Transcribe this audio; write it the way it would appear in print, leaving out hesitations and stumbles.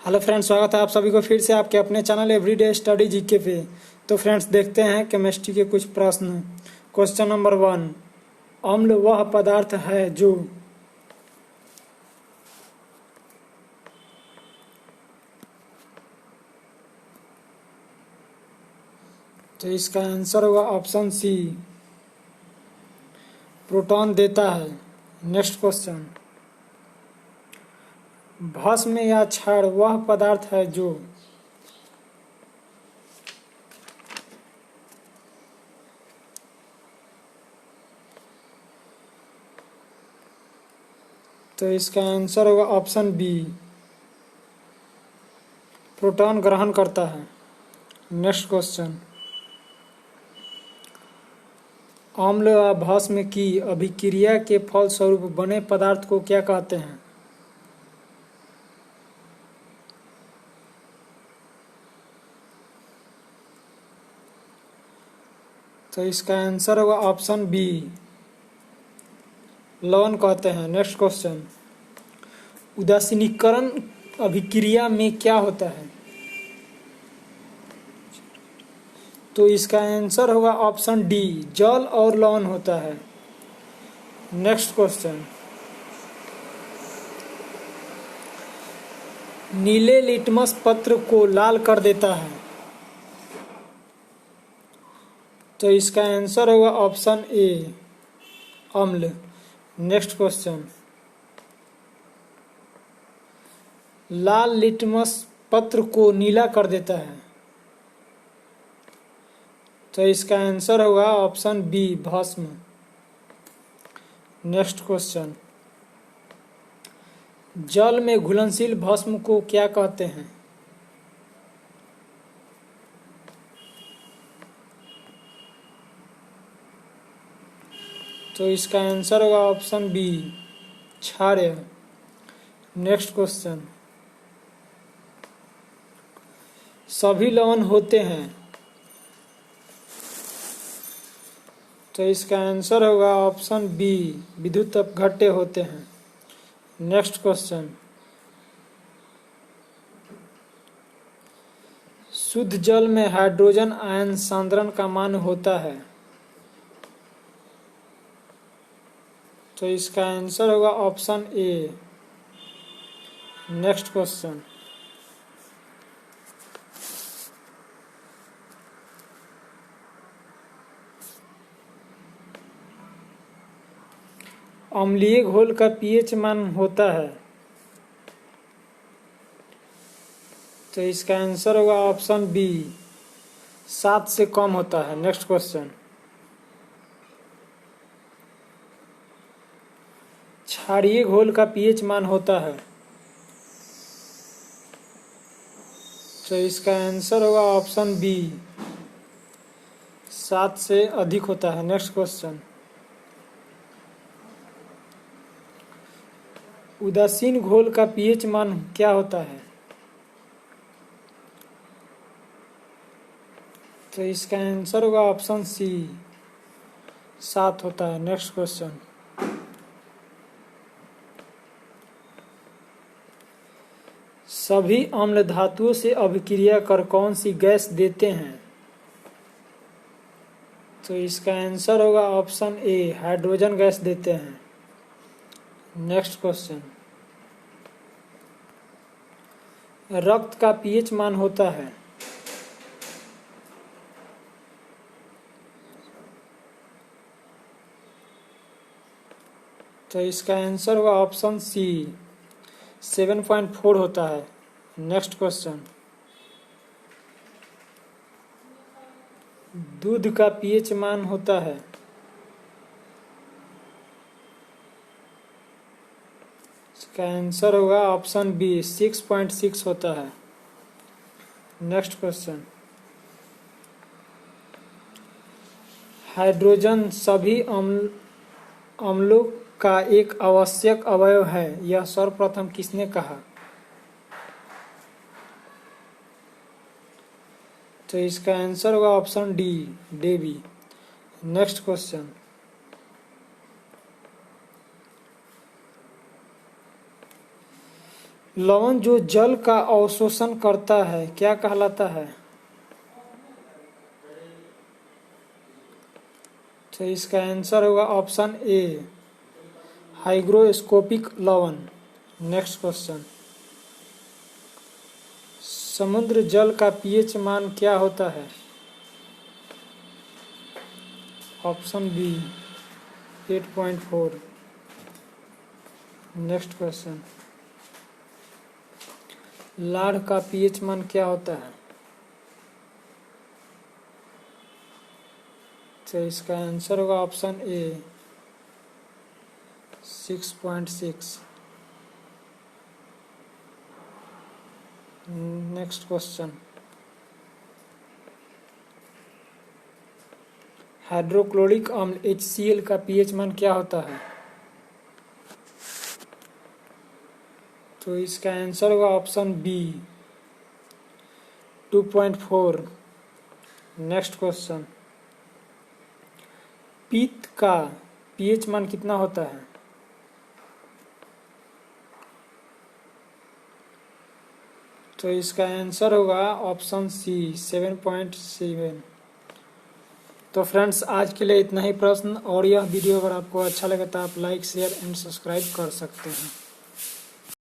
Hello friends, स्वागत है आप सभी को फिर से आपके अपने चैनल एवरीडे स्टडी जीके पे। तो फ्रेंड्स, देखते हैं केमिस्ट्री के कुछ प्रश्न। Question number 1। अम्ल वह पदार्थ है जो तो इसका आंसर होगा ऑप्शन सी, प्रोटॉन देता है। Next question. भस्म या क्षार वह पदार्थ है जो तो इसका आंसर होगा ऑप्शन बी, प्रोटॉन ग्रहण करता है। Next question. अम्ल या भस्म की अभिक्रिया के फलस्वरूप बने पदार्थ को क्या कहते हैं? तो इसका आंसर होगा ऑप्शन बी, लवण कहते हैं। Next question. उदासीनीकरण अभिक्रिया में क्या होता है? तो इसका आंसर होगा ऑप्शन डी, जल और लवण होता है। Next question. नीले लिटमस पत्र को लाल कर देता है। तो इसका आंसर होगा ऑप्शन ए, अम्ल। Next question. लाल लिटमस पत्र को नीला कर देता है। तो इसका आंसर होगा ऑप्शन बी, भस्म। Next question. जल में घुलनशील भस्म को क्या कहते हैं? तो इसका आंसर होगा ऑप्शन बी, क्षार्य। Next question. सभी लवण होते हैं। तो इसका आंसर होगा ऑप्शन बी, विद्युत अपघट्य होते हैं। Next question. शुद्ध जल में हाइड्रोजन आयन सांद्रण का मान होता है। तो इसका आंसर होगा ऑप्शन ए। Next question. अम्लीय घोल का पीएच मान होता है। तो इसका आंसर होगा ऑप्शन बी, 7 से कम होता है। Next question. क्षारीय घोल का पीएच मान होता है। तो इसका आंसर होगा ऑप्शन बी, 7 से अधिक होता है। Next question. उदासीन घोल का पीएच मान क्या होता है? तो इसका आंसर होगा ऑप्शन सी, 7 होता है। Next question. सभी अम्ल धातुओं से अभिक्रिया कर कौन सी गैस देते हैं? तो इसका आंसर होगा ऑप्शन ए, हाइड्रोजन गैस देते हैं। Next question. रक्त का पीएच मान होता है। तो इसका आंसर होगा ऑप्शन सी, 7.4 होता है। Next question. दूध का पीएच मान होता है। इसका आंसर होगा ऑप्शन बी, 6.6 होता है। Next question. हाइड्रोजन सभी अम्लों का एक आवश्यक अवयव है, यह सर्वप्रथम किसने कहा? तो इसका आंसर होगा option D, Davy. Next question. लवण जो जल का अवशोषण करता है क्या कहलाता है? तो इसका आंसर होगा ऑप्शन ए, हाइग्रोस्कोपिक लवण। नेक्स्ट क्वेश्चन, समुद्र जल का पीएच मान क्या होता है? Option B 8.4। नेक्स्ट क्वेश्चन, लाढ़ का पीएच मान क्या होता है? तो इसका आंसर होगा ऑप्शन ए 6.6। नेक्स्ट क्वेश्चन, हाइड्रोक्लोरिक अम्ल HCl का पीएच मान क्या होता है? तो इसका आंसर होगा ऑप्शन बी 2.4। नेक्स्ट क्वेश्चन, पीत का पीएच मान कितना होता है? तो इसका आंसर होगा ऑप्शन सी 7.7। तो फ्रेंड्स आज के लिए इतना ही प्रश्न, और यह वीडियो अगर आपको अच्छा लगे तो आप लाइक शेयर एंड सब्सक्राइब कर सकते हैं।